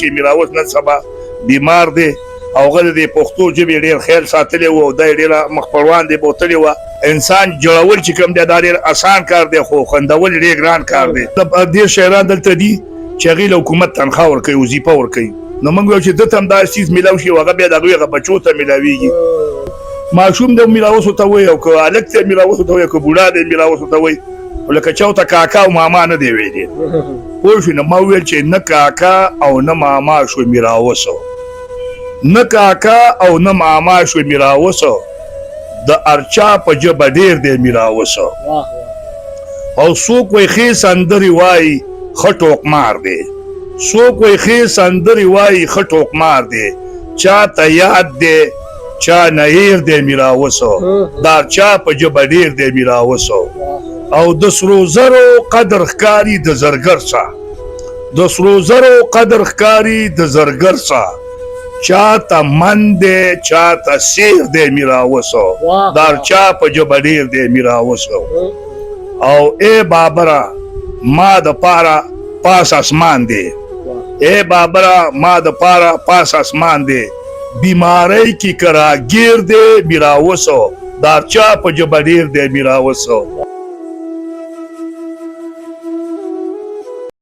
کې میراوس نن سبا بیمار دی او غل دی پښتو ژبې ډېر خیال ساتلی و او دا یې ډېره مخ پروان دی بوتلی وه انسان جوړول چې کوم دی دا ډېر اسان کار دی خو خندول ډېر ګران کار دی ډېر شاعران دلته دي چې هغوی له حکومت تنخوا ورکوي وظیفه ورکوي نو موږ وایو چې ده ته هم دا څیز میلاو شي او هغه بیا د هغوی هغه بچو ته میلاویږي ماشوم د میراوس ورته وایي او که هلک ته میراوس ورته وایي که بوډا دی میراوس ورته وایي لکه چا ورته کاکا او ماما نه دی ویلي پوه شوې نو ما وویل چې نه کاکا او نه ماما شو میراوسو نه کاکا او نه ماما شو میراوسو د ارچا په ژبه ډېر دی میراوسو او څوک وایي ښې سندرې وایي ښه ټوکمار دی څوک وایي ښې سندرې وایي ښه ټوکمار دی چا ته یاد دی چا نه هیر دی میراوسو د ارچا په ژبه ډېر دی میراوسو او د سرو زرو قدر ښکاري د زرګر څه د سرو زرو قدر ښکاري د زرګر څه چاته من دی چاته سیر دی میراوسو د ارچا په ژبه ډېر دی میراوسو او ای بابره ما د پاره پاس اسمان دی ای بابره ما د پاره پاس اسمان دی بیماری کی کرا گیر دی میراوسو د ارچا په ژبه ډېر دی میراوسو